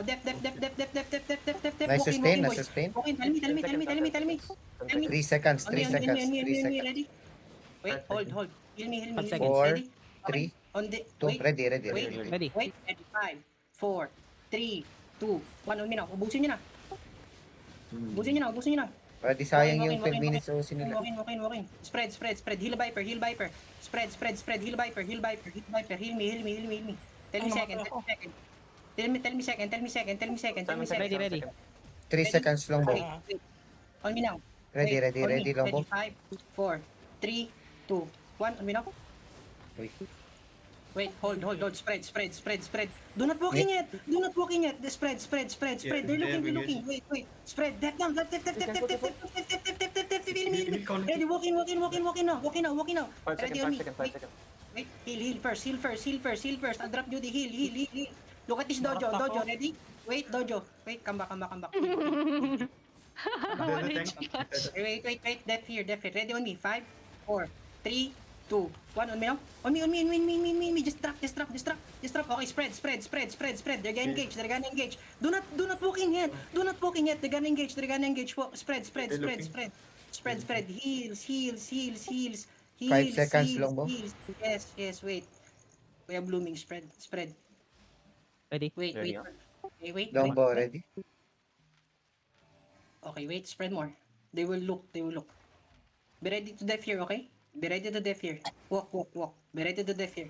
Def. Nice sustain, Walk nice sustain. Tell me. 3 seconds, 3 seconds, 3 seconds. Ready? Wait, hold. Heal me. 5 seconds. 4, Ready? 3, On the 2, wait. ready. Ready. Wait, 5, 4, 3, 2, 1, on me now. Ubusin nyo na. Ubusin nyo na. Pwede sayang yung 12 minutes o nila. Walk in. Spread. Heal Viper. Spread. Heal Viper. Heal me. Tell me second. Ready. 3 seconds long bow. Wait. On me now. Ready long bow. 5, 4, 3, 2, 1, on me now. Wait, hold. Spread. Do not walk in yet. Spread. They're looking. Wait. Spread. Def down. Def. Heal me. Ready, walk in now. Ready on me. Wait, heal first. I'll drop you the heal. Look at this dojo. Ready? Wait, dojo. Wait, come back. Wait. Def here. Ready on me. 5, 4, 3, 2, 1, on me now. On me. Just drop. Okay, spread. They're gonna engage. Do not walk in yet. They're gonna engage. Walk. Spread. Heals. 5 seconds long bow. Yes, wait. We are blooming. Spread. Ready. Wait. Long bow ready. Okay, wait. Spread more. They will look. Be ready to def here, okay? Be ready to def here. Walk. Be ready to def here.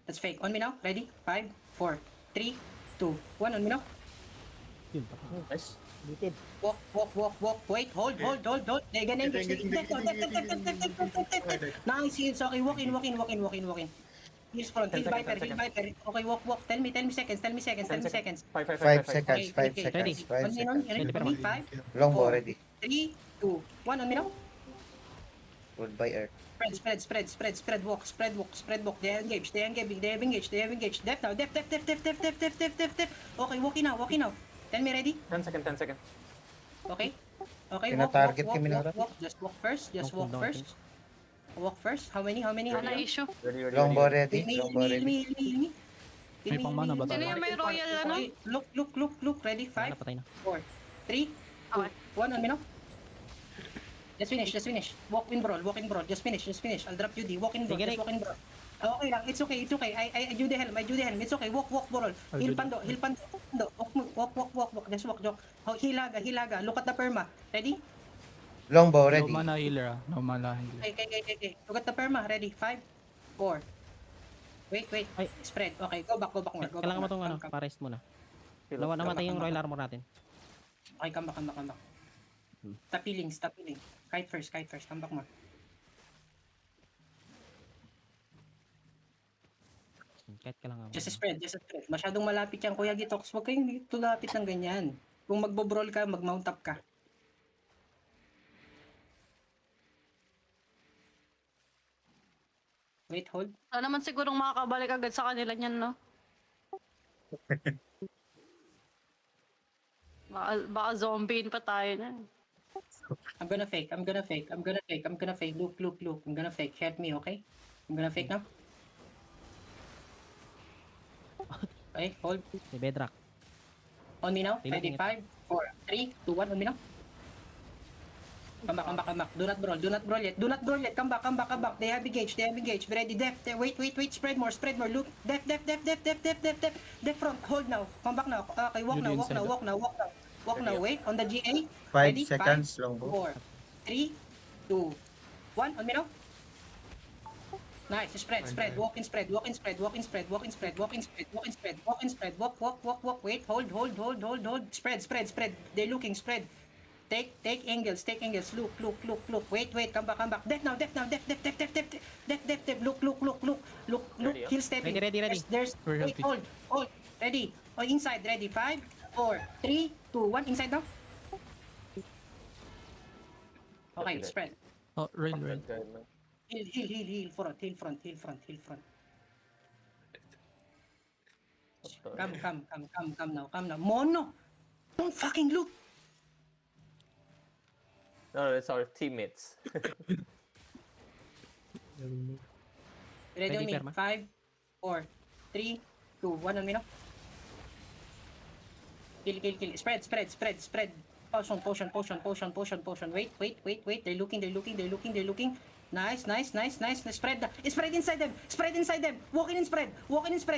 That's fake. On me now. Ready? 5, 4, 3, 2, 1. On me now. Nice. Walk. Wait, hold. They're gonna engage. Def. Nice heals. Okay, walk in. Heals front. Heal Viper. Okay, walk. Tell me seconds. 5 seconds. Ready. 5 On me, seconds. ready? 5, Long bow 4, ready. 3, 2, 1. On me now. Goodbye earth. Spread, walk. They have engaged. Def now. Def. Okay, walk in now. Tell me ready? 10 seconds. Okay, Tina-target kami na walk. Just walk first. Walk first. How many? Wala issue. Ready. Long bow ready. Heal me. May pang-mana ba Sino yung may royal ano? Look. Ready? 5, Napatay na. 4, 3, 2, 1. On me now. Just finish. Walk in brawl. Just finish. I'll drop you D. Walk in brawl. Sige, Just walk in brawl. Okay lang. It's okay. I do the helm. It's okay. Walk brawl. Heal pando. Walk. Just walk. Hilaga. Look at the perma. Ready? Long bow No ready. mana healer ah. No mana healer. Okay. Look at the perma. Ready? 5, 4. Wait. Ay. Spread. Okay, go back more. Kailangan mo itong pa-rest muna. Namatay yung Royal Armor natin. Okay, come back. Stop healing. Kite first. Come back more. Kahit ka lang ako. Just spread. Masyadong malapit yan, Kuya Gitox. Huwag kayong dito lapit ng ganyan. Kung magbo-brawl ka, mag-mount up ka. Wait, hold. Wala naman sigurong makakabalik agad sa kanila niyan, no? Baka zombiein pa tayo na. I'm gonna fake. Look. I'm gonna fake. Help me, okay? I'm gonna fake now. Okay, hold. Si Bedrock. On me now. Tingnan, Ready? tingnan. 5, 4, 3, 2, 1. On me now. Come back. Do not brawl yet. Come back. They have engaged. Be ready. Def. Wait. Spread more. Look. Def. Def front. Hold now. Come back now. Okay, walk now. Wait. On the GA. 5 Ready? seconds long bow. 4, 3, 2, 1. On me now. Nice. Spread. Walk in spread. Walk in spread. Walk. Wait. Hold. Spread. They're looking. Spread. Take angles. Look. Wait. Come back. Def now. Def. Look. Heal stepping. Ready. There's. We're Wait. healthy. Hold. Ready. Inside. Ready. 5, 4, 3, 2, 1. Inside now. Okay. Spread. Oh, rain. Heal front. Come now. Mono. Don't fucking look. No, it's our teammates. Ready on me. Perma. 5, 4, 3, 2, 1. On me now. Kill. Spread. Potion. Wait. They're looking. Nice. Spread inside them. Walking in spread.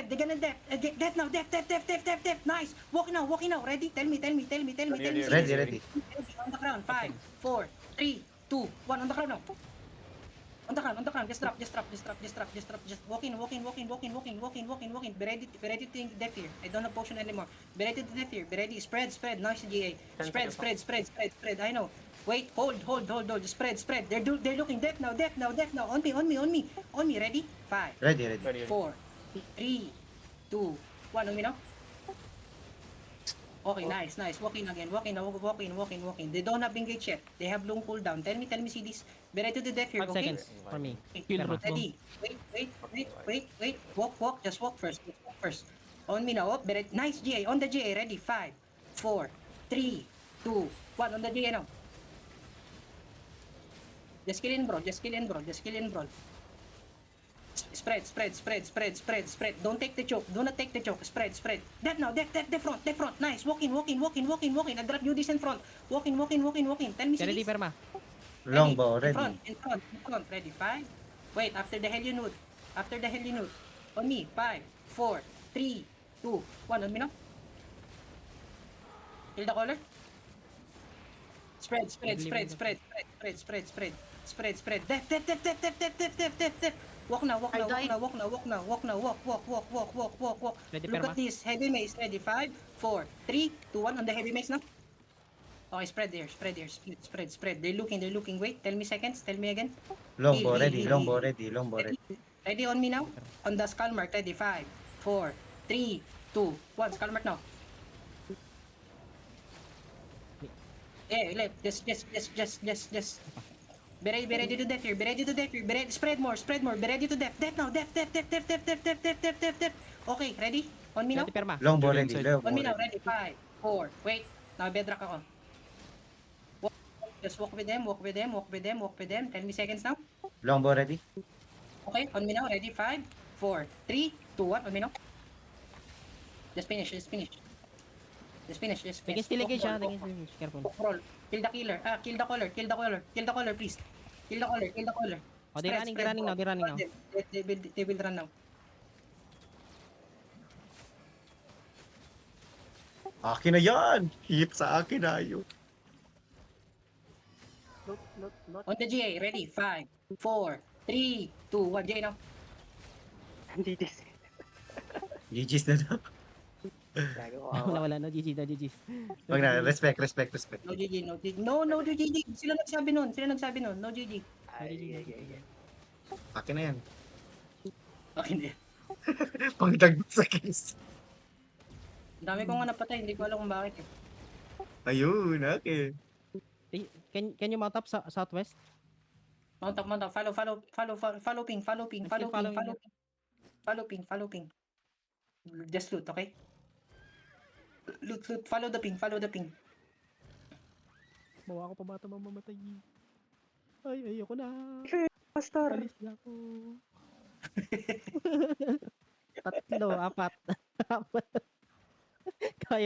They're gonna death now. Death. Nice. Walking now. Ready? Tell me. Ready. On the ground. 5, 4, 3, 2, 1. On the ground now. On the ground. Just drop. Just walk in. Be ready to take death here. I don't have potion anymore. Be ready to death here. Be ready. Spread. Nice GA. Spread. I know. Wait. Hold. Spread. They're looking. Death now. On me. Ready? 5, Ready. 4, 3, 2, 1. On me now. Okay, nice. Walking again. Walking. They don't have engage yet. They have long cooldown. Tell me, CDs. Be ready to death here. 5 Okay? seconds for me. Kill Perma. root bomb. Ready? Wait. Walk. Just walk first. On me now. Be ready. Nice GA. On the GA. Ready? 5, 4, 3, 2, 1. On the GA now. Just kill in, bro. Spread. Don't take the choke. Do not take the choke. Spread. Death now. Death front. Nice. Walking. I drop you this in front. Walking. Tell me, Ready, CDs. Perma. Longbow, In ready. front. Ready? 5. Wait, after the Hellion Hood. On me. 5, 4, 3, 2, 1. On me now. Kill the caller. Spread. Death. Walk now. I died. Walk. Ready, Look Perma. at this. Heavy mace. Ready? 5, 4, 3, 2, 1. On the heavy mace now. Okay, spread there. Spread. They're looking. Wait, tell me seconds. Tell me again. Longbow, Heal. ready. Longbow, ready. Ready on me now? On the skull mark. Ready? 5, 4, 3, 2, 1. Skull mark now. Yeah, left. Just. Be ready to death here. Be ready. Spread more. Be ready to death. Death now. Death. Okay, ready? On me now? Ready, Perma. Longbow, Ready ready. inside. Longbow, On me now. ready. Ready? 5, 4. Wait. Now, bedrock ako. Just walk with them. Tell me seconds now. Longbow, ready. Okay, on me now. Ready? 5, 4, 3, 2, 1. On me now. Just finish. Tingin still engage Walk, ha. roll, Tingin still engage. Careful. roll. Kill the killer. Kill the caller, please. Kill the caller. Oh, they're running now. They will run now. Akin na yan! Hit sa akin na yun. On the GA, ready? 5, 4, 3, 2, 1. GA now. GG's na daw. Nawala na. GG. Wag na, respect. No GG. No GG. Sila nagsabi nun. No GG. Akin na yan. Okay, hindi. Pangdagdag sa case. Ang dami ko nga napatay. Hindi ko alam kung bakit. Ayun, okay. Can you mount up sa southwest? Mount up. Follow ping. Just loot, okay? Loot. Follow the ping. Bawa ako pa bata mamamatay. Ay, ayoko na. Pastor. Alis na ako. 3, 4. Kaya